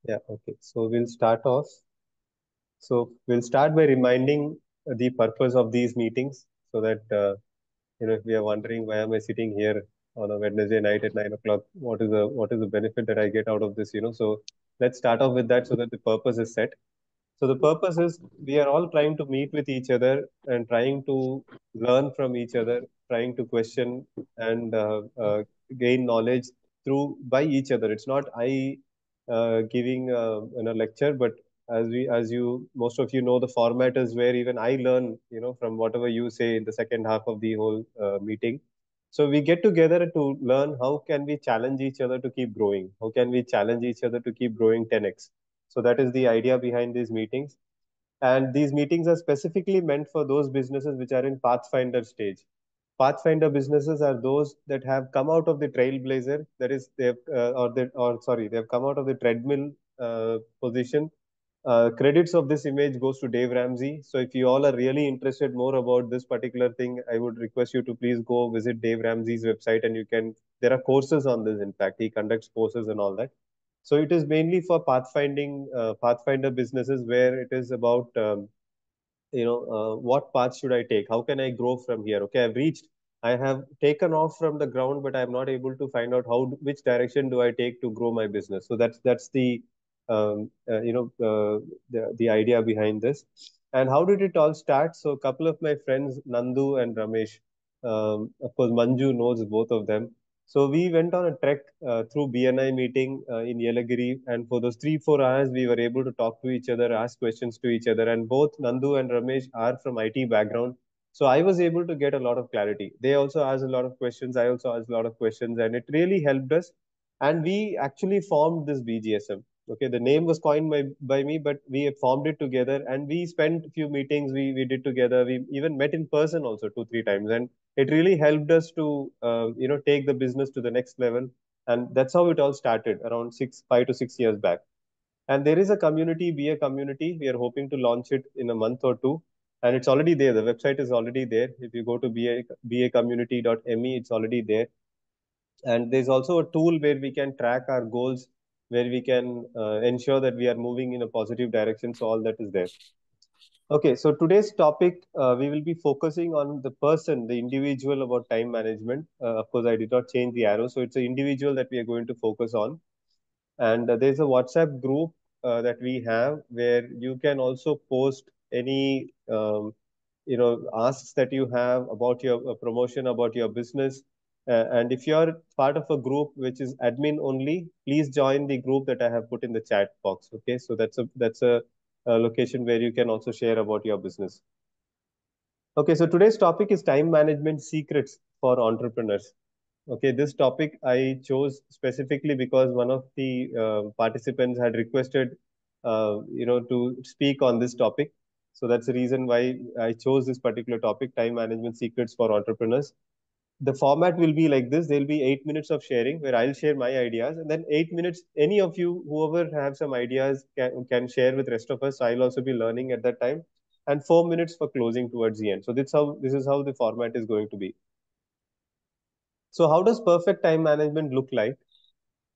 Yeah, okay. So we'll start off. So we'll start by reminding the purpose of these meetings so that if we are wondering why am I sitting here on a Wednesday night at 9 o'clock, what is the benefit that I get out of this, So let's start off with that so that the purpose is set. So the purpose is we are all trying to meet with each other and trying to learn from each other, trying to question and gain knowledge through by each other. It's not I giving a lecture, but as you most of you know, the format is where even I learn, from whatever you say in the second half of the whole meeting. So we get together to learn how can we challenge each other to keep growing, how can we challenge each other to keep growing 10x. So that is the idea behind these meetings. And these meetings are specifically meant for those businesses which are in Pathfinder stage. Pathfinder businesses are those that have come out of the trailblazer, that is, they've come out of the treadmill position. Credits of this image goes to Dave Ramsey. So if you all are really interested more about this particular thing, I would request you to please go visit Dave Ramsey's website, and there are courses on this. In fact, he conducts courses and all that. So it is mainly for Pathfinder businesses where it is about what path should I take? How can I grow from here? Okay, I have taken off from the ground, but I'm not able to find out which direction do I take to grow my business. So that's the the idea behind this. And how did it all start? So a couple of my friends, Nandu and Ramesh, of course Manju knows both of them. So we went on a trek through BNI meeting in Yelagiri, and for those 3-4 hours, we were able to talk to each other, ask questions to each other. And both Nandu and Ramesh are from IT background, so I was able to get a lot of clarity. They also asked a lot of questions. I also asked a lot of questions, and it really helped us. And we actually formed this BGSM. Okay, the name was coined by me, but we have formed it together, and we spent a few meetings we did together. We even met in person also 2-3 times, and it really helped us to take the business to the next level. And that's how it all started around 5 to 6 years back. And there is a community, be a community. We are hoping to launch it in a month or two, and it's already there. The website is already there. If you go to bacommunity.me, it's already there. And there's also a tool where we can track our goals, where we can ensure that we are moving in a positive direction. So all that is there. Okay, so today's topic, we will be focusing on the person, the individual, about time management. Of course, I did not change the arrow, so it's an individual that we are going to focus on. And there's a WhatsApp group that we have where you can also post any asks that you have about your promotion, about your business. And if you're part of a group which is admin only, please join the group that I have put in the chat box. Okay, so that's a location where you can also share about your business. Okay, so today's topic is time management secrets for entrepreneurs. Okay, this topic I chose specifically because one of the participants had requested, to speak on this topic. So that's the reason why I chose this particular topic, time management secrets for entrepreneurs. The format will be like this. There'll be 8 minutes of sharing where I'll share my ideas, and then 8 minutes, any of you, whoever have some ideas, can share with rest of us. I'll also be learning at that time, and 4 minutes for closing towards the end. So this is how the format is going to be. So how does perfect time management look like?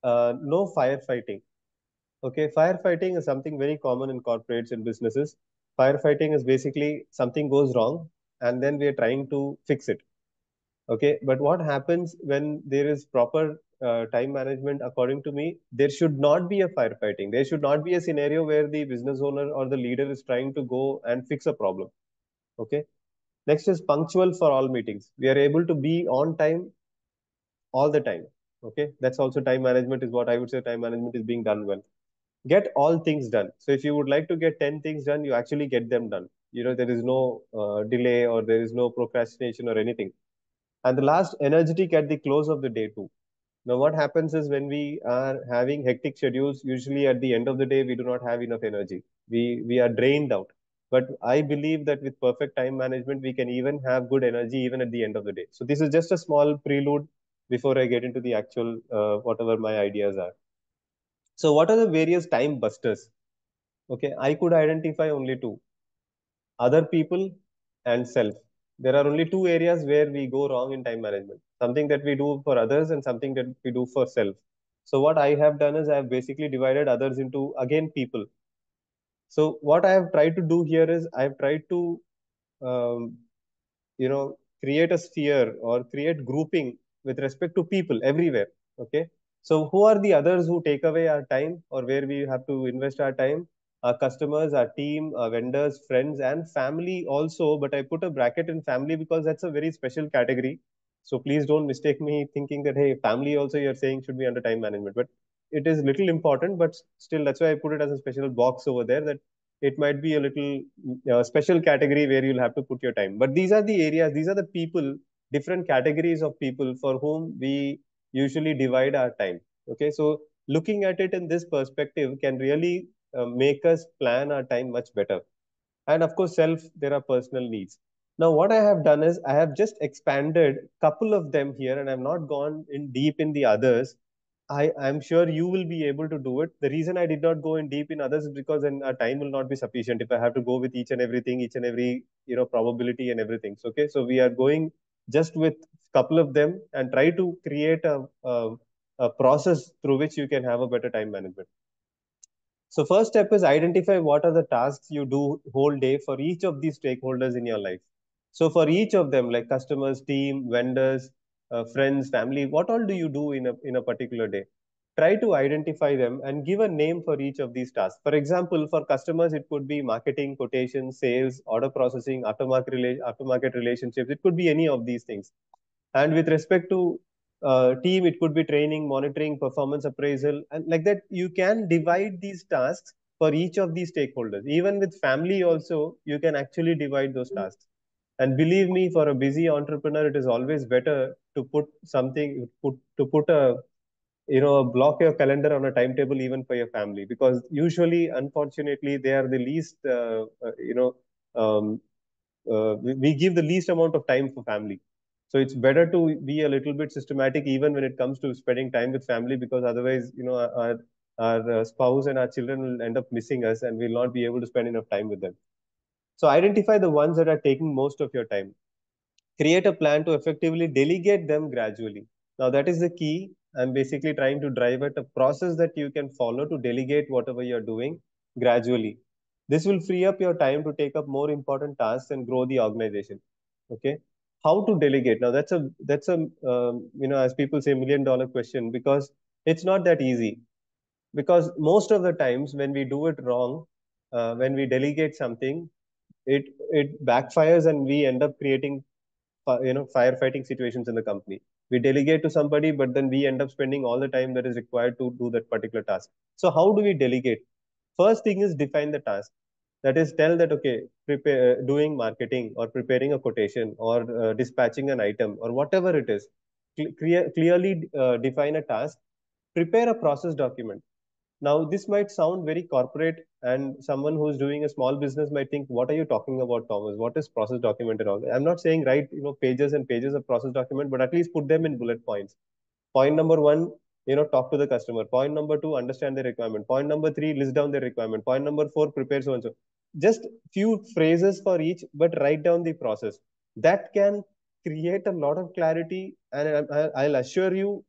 No firefighting. Okay, firefighting is something very common in corporates and businesses. Firefighting is basically something goes wrong, and then we are trying to fix it. Okay, but what happens when there is proper time management? According to me, there should not be a firefighting. There should not be a scenario where the business owner or the leader is trying to go and fix a problem. Okay. Next is punctual for all meetings. We are able to be on time all the time. Okay, that's also time management, is what I would say. Time management is being done well. Get all things done. So if you would like to get 10 things done, you actually get them done. There is no delay, or there is no procrastination or anything. And the last, energetic at the close of the day too. Now, what happens is when we are having hectic schedules, usually at the end of the day, we do not have enough energy. We are drained out. But I believe that with perfect time management, we can even have good energy even at the end of the day. So this is just a small prelude before I get into the actual whatever my ideas are. So what are the various time busters? Okay, I could identify only two: other people and self. There are only two areas where we go wrong in time management: something that we do for others and something that we do for self. So what I have done is I have basically divided others into again people. So what I have tried to do here is I have tried to um, create a sphere or create grouping with respect to people everywhere. Okay, so who are the others who take away our time or where we have to invest our time? Our customers, our team, our vendors, friends, and family also. But I put a bracket in family because that's a very special category. So please don't mistake me thinking that hey, family also you're saying should be under time management, but it is little important, but still that's why I put it as a special box over there, that it might be a little special category where you'll have to put your time. But these are the areas, these are the people, different categories of people for whom we usually divide our time. Okay, so looking at it in this perspective can really make us plan our time much better. And of course, self, there are personal needs. Now what I have done is I have just expanded couple of them here and I've not gone in deep in the others. I'm sure you will be able to do it. The reason I did not go in deep in others is because then our time will not be sufficient if I have to go with each and everything, each and every probability and everything. So, okay, so we are going just with couple of them and try to create a process through which you can have a better time management. So first step is identify what are the tasks you do whole day for each of these stakeholders in your life. So for each of them, like customers, team, vendors, friends, family, what all do you do in a particular day? Try to identify them and give a name for each of these tasks. For example, for customers, it could be marketing, quotation, sales, order processing, aftermarket relationships. It could be any of these things. And with respect to team, it could be training, monitoring, performance appraisal, and like that, you can divide these tasks for each of these stakeholders. Even with family, also, you can actually divide those tasks. And believe me, for a busy entrepreneur, it is always better to put something, to put a block your calendar on a timetable even for your family, because usually, unfortunately, they are the least um, we give the least amount of time for family. So it's better to be a little bit systematic even when it comes to spending time with family, because otherwise, our spouse and our children will end up missing us and we'll not be able to spend enough time with them. So identify the ones that are taking most of your time. Create a plan to effectively delegate them gradually. Now, that is the key. I'm basically trying to drive at a process that you can follow to delegate whatever you're doing gradually. This will free up your time to take up more important tasks and grow the organization. Okay. How to delegate? Now, that's a as people say, $1 million question, because it's not that easy. Because most of the times when we do it wrong, when we delegate something, it backfires and we end up creating firefighting situations in the company. We delegate to somebody, but then we end up spending all the time that is required to do that particular task. So how do we delegate? First thing is define the task. That is, tell that okay, prepare doing marketing or preparing a quotation or dispatching an item or whatever it is. Clearly define a task. Prepare a process document. Now, this might sound very corporate, and someone who's doing a small business might think, "What are you talking about, Thomas? What is process document and all?" I'm not saying write pages and pages of process document, but at least put them in bullet points. Point number one, talk to the customer. Point number two, understand their requirement. Point number three, list down their requirement. Point number four, prepare so and so. Just few phrases for each, but write down the process. That can create a lot of clarity, and I'll assure you,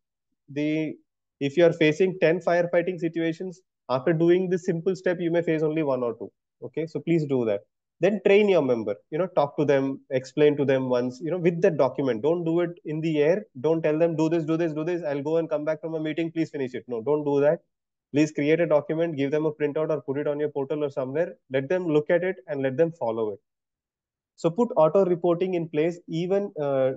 the if you are facing 10 firefighting situations, after doing this simple step, you may face only one or two. Okay, so please do that. Then train your member, talk to them, explain to them once, with the document. Don't do it in the air. Don't tell them, do this, do this, do this. I'll go and come back from a meeting. Please finish it. No, don't do that. Please create a document, give them a printout or put it on your portal or somewhere. Let them look at it and let them follow it. So put auto reporting in place, even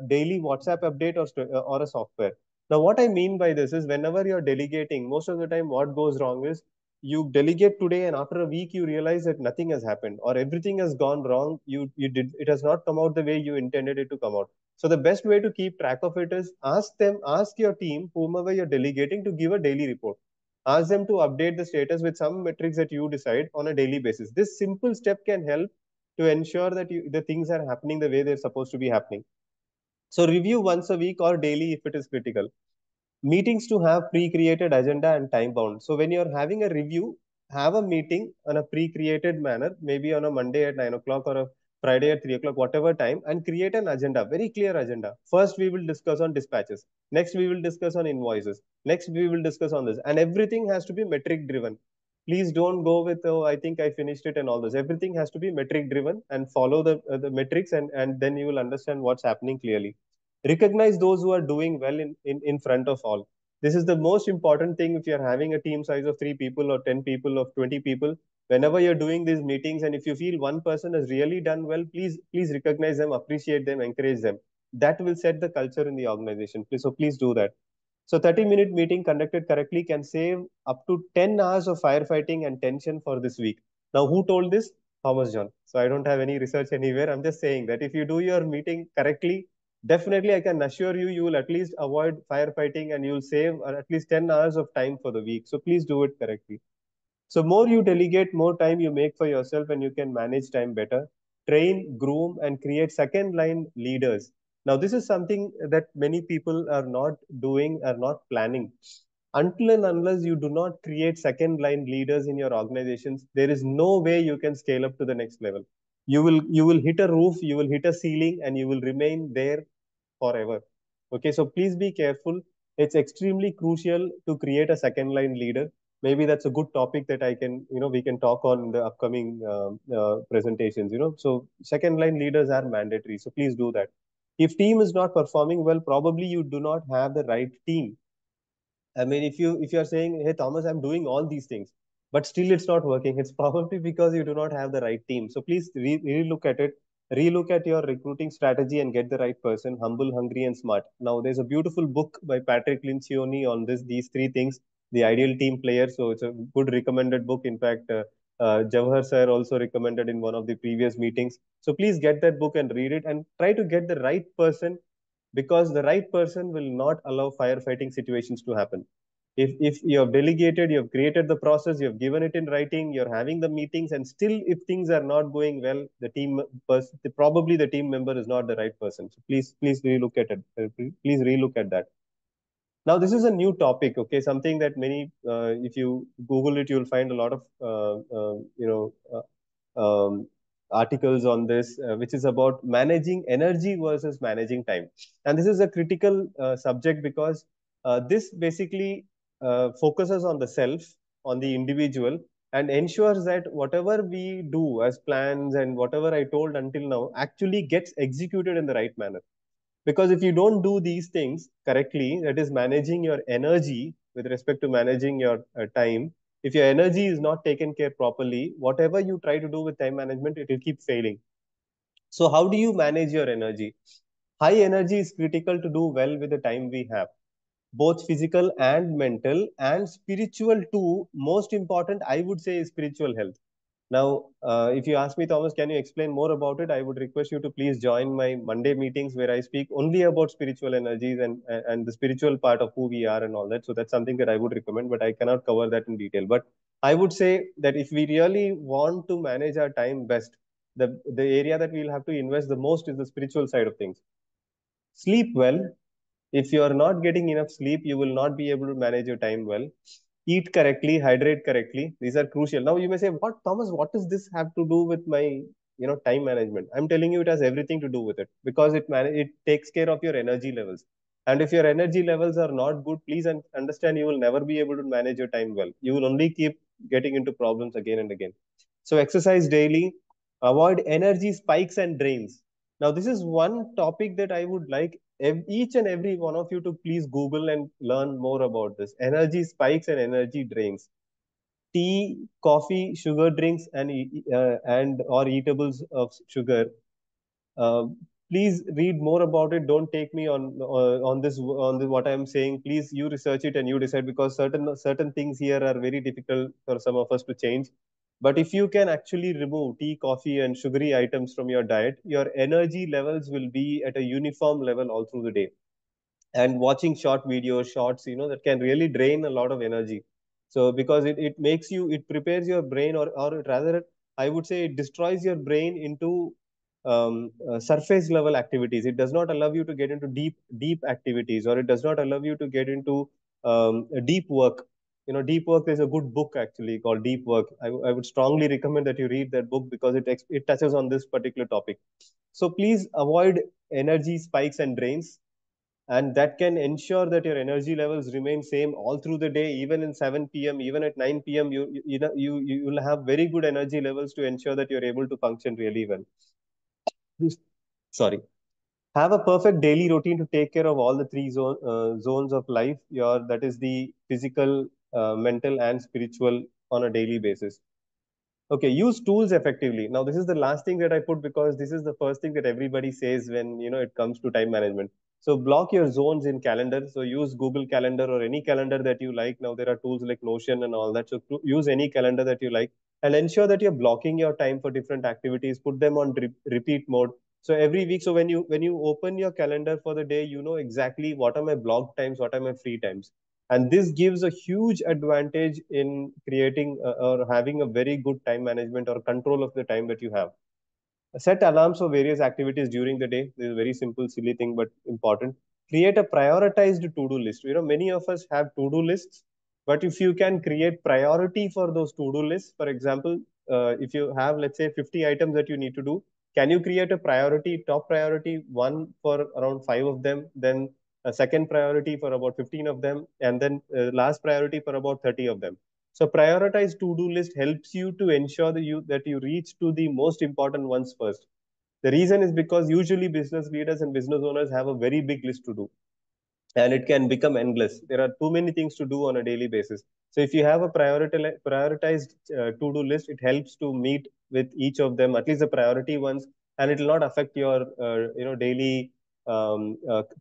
daily WhatsApp update or a software. Now, what I mean by this is whenever you're delegating, most of the time what goes wrong is you delegate today and after a week you realize that nothing has happened or everything has gone wrong. You did it has not come out the way you intended it to come out. So the best way to keep track of it is ask your team, whomever you're delegating, to give a daily report. Ask them to update the status with some metrics that you decide on a daily basis. This simple step can help to ensure that the things are happening the way they're supposed to be happening. So review once a week or daily if it is critical. Meetings to have pre-created agenda and time bound. So when you're having a review, have a meeting on a pre-created manner, maybe on a Monday at 9 o'clock or Friday at 3 o'clock, whatever time, and create an agenda, very clear agenda. First, we will discuss on dispatches. Next, we will discuss on invoices. Next, we will discuss on this. And everything has to be metric driven. Please don't go with, oh, I think I finished it and all this. Everything has to be metric driven and follow the metrics, and then you will understand what's happening clearly. Recognize those who are doing well in front of all. This is the most important thing if you're having a team size of 3 people or 10 people or 20 people. Whenever you're doing these meetings, and if you feel one person has really done well, please recognize them, appreciate them, encourage them. That will set the culture in the organization. So please do that. So 30-minute meeting conducted correctly can save up to 10 hours of firefighting and tension for this week. Now, who told this? Thomas John. So I don't have any research anywhere. I'm just saying that if you do your meeting correctly, definitely I can assure you, you will at least avoid firefighting and you'll save at least 10 hours of time for the week. So please do it correctly. So more you delegate, more time you make for yourself, and you can manage time better. Train, groom, and create second line leaders. Now, this is something that many people are not doing, are not planning. Until and unless you do not create second line leaders in your organizations, there is no way you can scale up to the next level. You will hit a roof, you will hit a ceiling, and you will remain there forever. Okay, so please be careful. It's extremely crucial to create a second line leader. Maybe that's a good topic that I can, we can talk on in the upcoming presentations. So second line leaders are mandatory. So please do that. If team is not performing well, probably you do not have the right team. I mean, if you are saying, "Hey Thomas, I'm doing all these things," but still it's not working, it's probably because you do not have the right team. So please relook at it, relook at your recruiting strategy, and get the right person: humble, hungry, and smart. Now, there's a beautiful book by Patrick Lencioni on these three things, the ideal team player. So it's a good recommended book. In fact, Jawahar sir also recommended in one of the previous meetings. So please get that book and read it, and try to get the right person, because the right person will not allow firefighting situations to happen. If you have delegated, you have created the process, you have given it in writing, you're having the meetings, and still if things are not going well, probably the team member is not the right person. So please relook at it. Please relook at that. Now, this is a new topic, okay? Something that if you Google it, you'll find a lot of, articles on this, which is about managing energy versus managing time. And this is a critical subject, because this basically focuses on the self, on the individual, and ensures that whatever we do as plans and whatever I told until now actually gets executed in the right manner. Because if you don't do these things correctly, that is managing your energy with respect to managing your time, if your energy is not taken care properly, whatever you try to do with time management, it will keep failing. So how do you manage your energy? High energy is critical to do well with the time we have, both physical and mental and spiritual too. Most important, I would say, is spiritual health. Now, if you ask me, Thomas, can you explain more about it? I would request you to please join my Monday meetings, where I speak only about spiritual energies and the spiritual part of who we are and all that. So that's something that I would recommend, but I cannot cover that in detail. But I would say that if we really want to manage our time best, the area that we'll have to invest the most is the spiritual side of things. Sleep well. If you are not getting enough sleep, you will not be able to manage your time well. Eat correctly, hydrate correctly. These are crucial. Now you may say, "What, Thomas? What does this have to do with my, time management?" I'm telling you, it has everything to do with it, because it takes care of your energy levels. And if your energy levels are not good, please understand, you will never be able to manage your time well. You will only keep getting into problems again and again. So exercise daily. Avoid energy spikes and drains. Now, this is one topic that I would like each and every one of you to please Google and learn more about this: energy spikes and energy drains. Tea, coffee, sugar drinks, and or eatables of sugar. Uh, Please read more about it. Don't take me on what I am saying. Please, you research it and you decide, because certain things here are very difficult for some of us to change. But if you can actually remove tea, coffee, and sugary items from your diet, your energy levels will be at a uniform level all through the day. And watching short videos, shorts, that can really drain a lot of energy. So because it makes you, it prepares your brain, or rather, I would say, it destroys your brain into surface level activities. It does not allow you to get into deep activities, or it does not allow you to get into deep work. Deep work, there's a good book actually called Deep Work. I would strongly recommend that you read that book because it touches on this particular topic. So please avoid energy spikes and drains, and that can ensure that your energy levels remain same all through the day. Even in 7 p.m., even at 9 p.m., you will have very good energy levels to ensure that you're able to function really well. Sorry. Have a perfect daily routine to take care of all the three zones of life, your that is the physical, mental and spiritual, on a daily basis. Okay, use tools effectively. Now, this is the last thing that I put because this is the first thing that everybody says when it comes to time management. So block your zones in calendar. So use Google Calendar or any calendar that you like. Now there are tools like Notion and all that. So use any calendar that you like and ensure that you're blocking your time for different activities. Put them on repeat mode. So every week, so when you open your calendar for the day, you know exactly what are my block times, what are my free times, and this gives a huge advantage in creating or having a very good time management or control of the time that you have. Set alarms for various activities during the day. This is a very simple silly thing but important. Create a prioritized to-do list. Many of us have to-do lists, but if you can create priority for those to-do lists, for example, if you have, let's say, 50 items that you need to do, can you create a priority, top priority one for around 5 of them, then a second priority for about 15 of them, and then last priority for about 30 of them? So prioritized to-do list helps you to ensure that you reach to the most important ones first. The reason is because usually business leaders and business owners have a very big list to do, and it can become endless. There are too many things to do on a daily basis. So if you have a prioritized to-do list, it helps to meet with each of them, at least the priority ones, and it will not affect your daily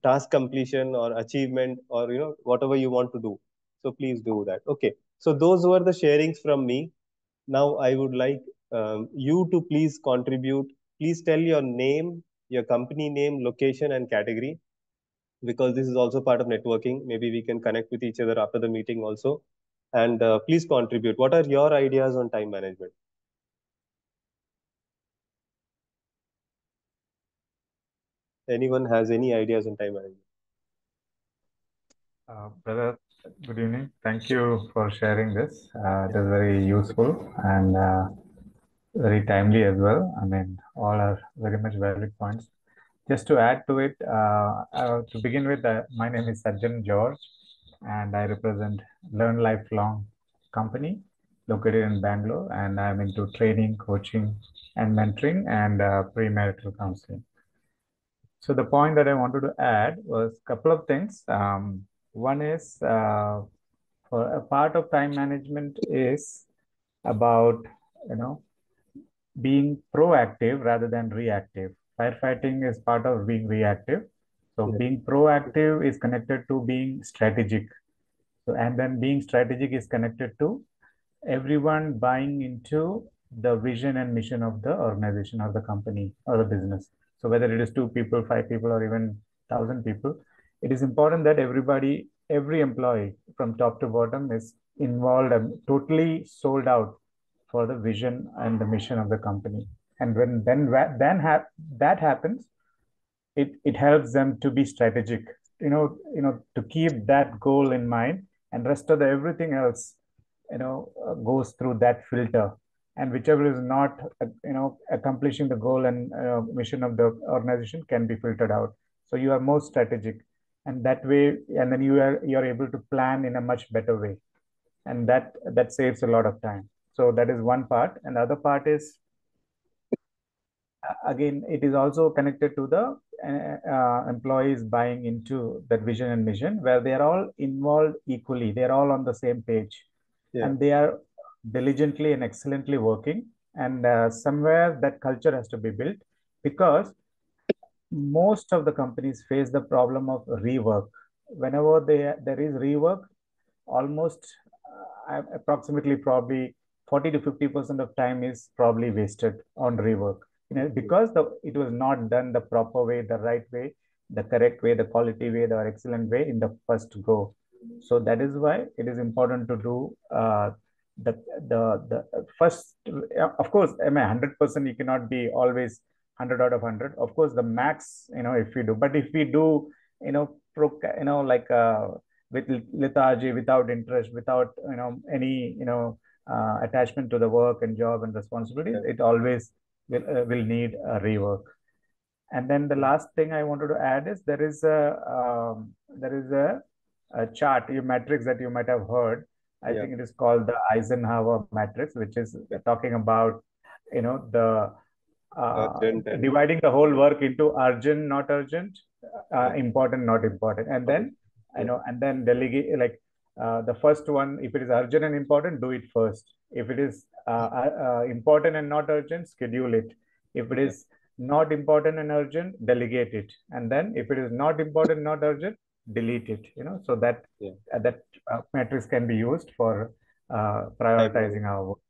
task completion or achievement or whatever you want to do. So please do that. Okay. So those were the sharings from me. Now I would like you to please contribute. Please tell your name, your company name, location, and category, because this is also part of networking. Maybe we can connect with each other after the meeting also. And please contribute. What are your ideas on time management? Anyone has any ideas on time management? Brother, good evening. Thank you for sharing this. It is very useful and very timely as well. I mean, all are very much valid points. Just to add to it, to begin with, my name is Sajjan George, and I represent Learn Lifelong Company located in Bangalore, and I'm into training, coaching, and mentoring and premarital counseling. So the point that I wanted to add was a couple of things. One is for a part of time management is about you know being proactive rather than reactive. Firefighting is part of being reactive. So Yeah. being proactive is connected to being strategic. So and then being strategic is connected to everyone buying into the vision and mission of the organization or the company or the business. So whether it is two people, five people, or even 1,000 people, it is important that everybody, every employee from top to bottom is involved and totally sold out for the vision and the mission of the company. And when that happens, it helps them to be strategic, to keep that goal in mind, and rest of the everything else goes through that filter, and whichever is not accomplishing the goal and mission of the organization can be filtered out. So you are more strategic, and that way, and then you're able to plan in a much better way, and that saves a lot of time. So that is one part, and the other part is, again, it is also connected to the employees buying into that vision and mission, where they are all involved equally. They are all on the same page, Yeah. and they are diligently and excellently working. And somewhere that culture has to be built, because most of the companies face the problem of rework. Whenever there is rework, almost approximately probably 40 to 50% of time is probably wasted on rework, because it was not done the proper way, the right way, the correct way, the quality way, the excellent way in the first go. So that is why it is important to do the the first. Of course, I mean, 100% you cannot be always 100 out of 100. Of course, the max, if we do, but if we do, like with lethargy, without interest, without any attachment to the work and job and responsibilities, Yeah. it always will need a rework. And then the Yeah. last thing I wanted to add is there is a chart, a matrix that you might have heard. I Yeah. think it is called the Eisenhower matrix, which is Yeah. talking about the Urgent and dividing the whole work into urgent, not urgent, yeah. important, not important, and Important. then Yeah. delegate, like the first one. If it is urgent and important, do it first. If it is important and not urgent, schedule it. If it Yeah. is not important and urgent, delegate it. And then if it is not important, not urgent, delete it. So that Yeah. matrix can be used for Time prioritizing management. our work.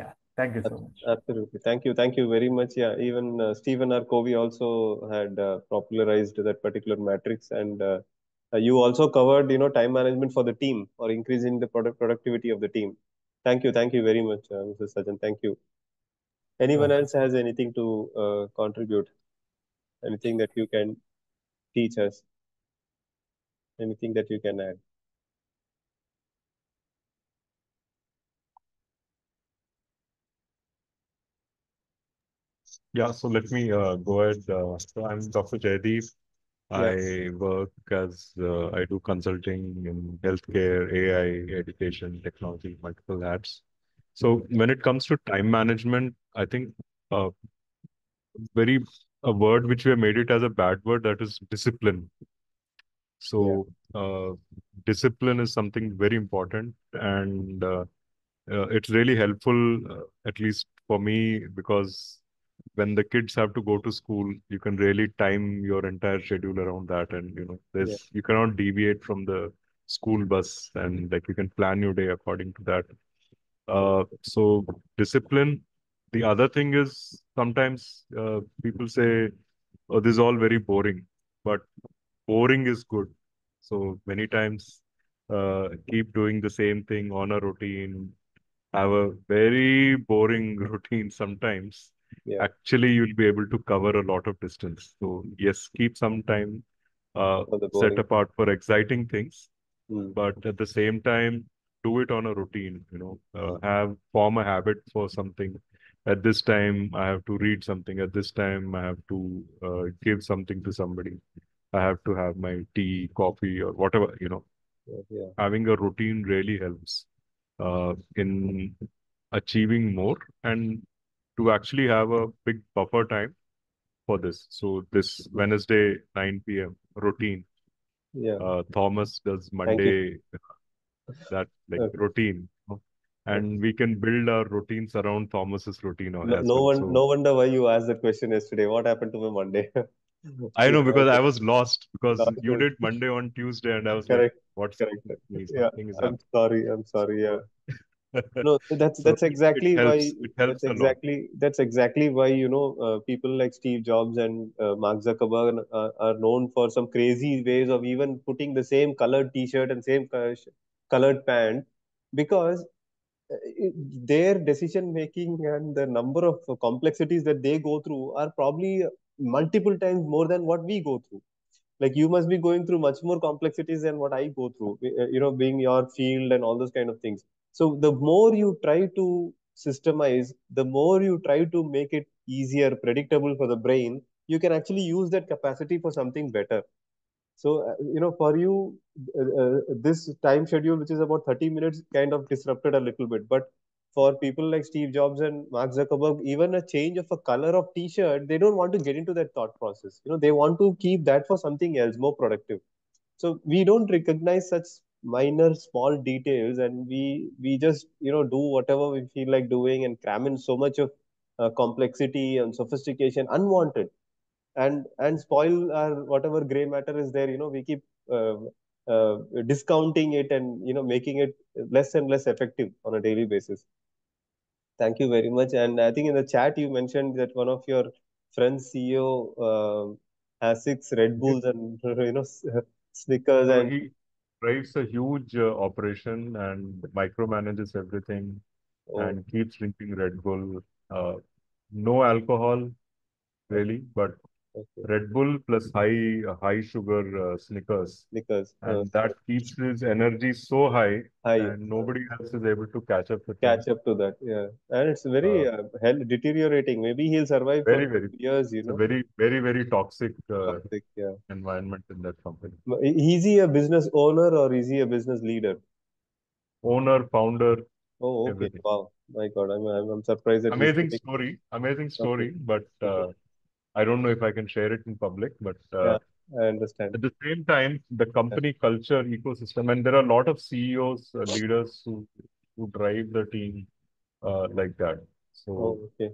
Yeah. Thank you so much. Absolutely. Thank you. Thank you very much. Yeah. Even Stephen R. Covey also had popularized that particular matrix, and you also covered, time management for the team or increasing the productivity of the team. Thank you. Thank you very much, Mr. Sajan. Thank you. Anyone Sure. else has anything to contribute? Anything that you can teach us? Anything that you can add? Yeah, so let me go ahead. So I'm Dr. Jaideep. Yeah. I work as I do consulting in healthcare, AI, education, technology, multiple hats. So when it comes to time management, I think uh, very a word which we have made it as a bad word, that is discipline. Yeah. So discipline is something very important, and it's really helpful, at least for me, because when the kids have to go to school, you can really time your entire schedule around that, and Yeah. there's you cannot deviate from the school bus, and like you can plan your day according to that. Yeah. So discipline. The other thing is sometimes people say, "Oh, this is all very boring," but boring is good. So many times, keep doing the same thing on a routine, have a very boring routine sometimes, Yeah. actually you'll be able to cover a lot of distance. So yes, keep some time For the set boring. apart for exciting things, Hmm. but at the same time, do it on a routine. Have form a habit for something. At this time, I have to read something. At this time, I have to give something to somebody. I have to have my tea, coffee, or whatever. Yeah. Yeah. Having a routine really helps in achieving more, and to actually have a big buffer time for this. So this Wednesday 9 p.m. routine, Yeah. Thomas does Thank you. Monday, that like Okay. routine, Okay. and we can build our routines around Thomas's routine No, as well. So no wonder why you asked the question yesterday. What happened to my Monday? I Yeah, know, because I okay. was lost because Last you was did Monday on Tuesday, and I was like, correct. what's Correct. wrong with me? Yeah. Something is I'm happening. sorry. I'm sorry. Yeah. So, No, that's so that's exactly why it helps a lot. that's exactly why people like Steve Jobs and Mark Zuckerberg are known for some crazy ways of even putting the same colored T-shirt and same colored pant, because their decision making and the number of complexities that they go through are probably multiple times more than what we go through. Like, you must be going through much more complexities than what I go through, being your field and all those kind of things. So the more you try to systemize, the more you try to make it easier, predictable for the brain, you can actually use that capacity for something better. So, for you, this time schedule, which is about 30 minutes, kind of disrupted a little bit. But for people like Steve Jobs and Mark Zuckerberg, even a change of a color of T-shirt, they don't want to get into that thought process. They want to keep that for something else, more productive. So we don't recognize such minor, small details, and we just do whatever we feel like doing and cram in so much of complexity and sophistication unwanted, and spoil our whatever gray matter is there. We keep uh, uh, discounting it, and making it less and less effective on a daily basis. Thank you very much. And I think in the chat you mentioned that one of your friends CEO has six Red Bulls and Snickers So and he drives a huge operation and micromanages everything oh, and keeps drinking Red Bull. Uh, no alcohol, okay. really, but Okay. Red Bull plus high sugar Snickers, Snickers. and that keeps his energy so high, High. and nobody else is able to catch up with him. Catch up to that. Yeah. And it's very Uh, health deteriorating. Maybe he'll survive for very, very, years, it's a very toxic Toxic. Yeah. environment in that company. Is he a business owner or is he a business leader? Owner, founder, Oh, okay. everything. Wow. My God. I'm surprised that he's sitting. Amazing Okay. story, but Okay. I don't know if I can share it in public. But Yeah. I understand. at the same time, the Yeah. company culture, ecosystem, and there are a lot of CEOs, leaders who drive the team like that. So Oh, okay.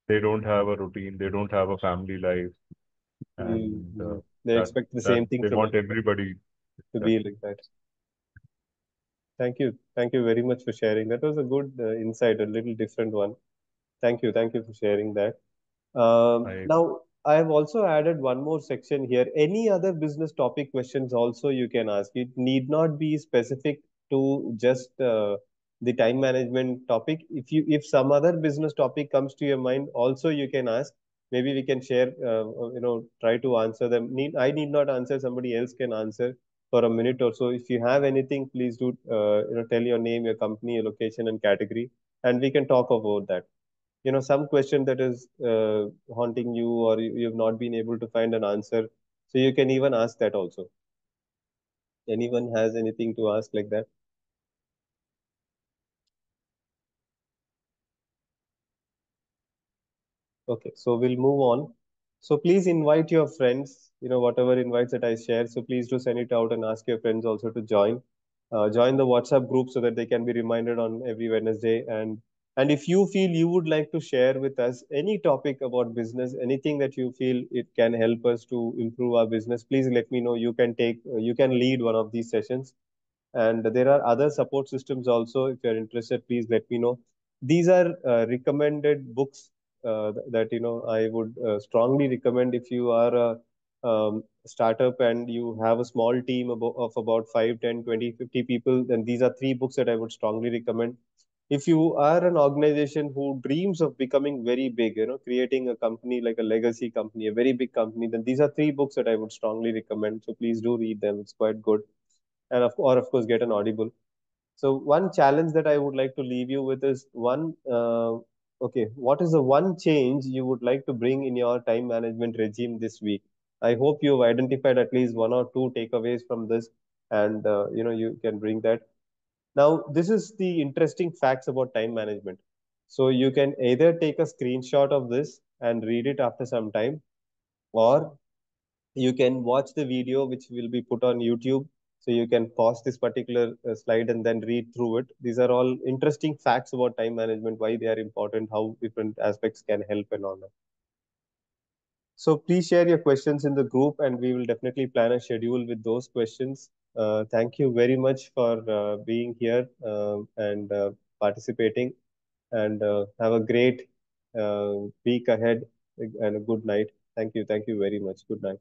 they don't have a routine, they don't have a family life, and Mm-hmm. They that expect the that same thing they from want everybody everybody. to That be like that. Thank you. Thank you very much for sharing. That was a good insight, a little different one. Thank you. Thank you for sharing that. I Now, I have also added one more section here. Any other business topic questions also you can ask. It need not be specific to just the time management topic. If some other business topic comes to your mind, also you can ask. Maybe we can share. Try to answer them. I need not answer. Somebody else can answer for a minute or so. If you have anything, please do. Tell your name, your company, your location, and category, and we can talk about that. Some question that is haunting you, or you've not been able to find an answer, so you can even ask that also. Anyone has anything to ask like that? Okay, so we'll move on. So please invite your friends, whatever invites that I share. So please do send it out and ask your friends also to join. Join the WhatsApp group so that they can be reminded on every Wednesday. And if you feel you would like to share with us any topic about business, anything that you feel it can help us to improve our business, please let me know. You can lead one of these sessions, and there are other support systems also. If you're interested, please let me know. These are recommended books that I would strongly recommend. If you are a startup and you have a small team of about 5, 10, 20, 50 people, then these are three books that I would strongly recommend. If you are an organization who dreams of becoming very big, creating a company like a legacy company, a very big company, then these are three books that I would strongly recommend. So please do read them. It's quite good. And of course get an audible. So one challenge that I would like to leave you with is okay, what is the one change you would like to bring in your time management regime this week? I hope you've identified at least one or two takeaways from this, and you can bring that. Now, this is the interesting facts about time management. So you can either take a screenshot of this and read it after some time, or you can watch the video which will be put on YouTube. So you can pause this particular slide and then read through it. These are all interesting facts about time management, why they are important, how different aspects can help, and all that. So please share your questions in the group, and we will definitely plan a schedule with those questions. Thank you very much for being here and participating, and have a great week ahead and a good night. Thank you. Thank you very much. Good night.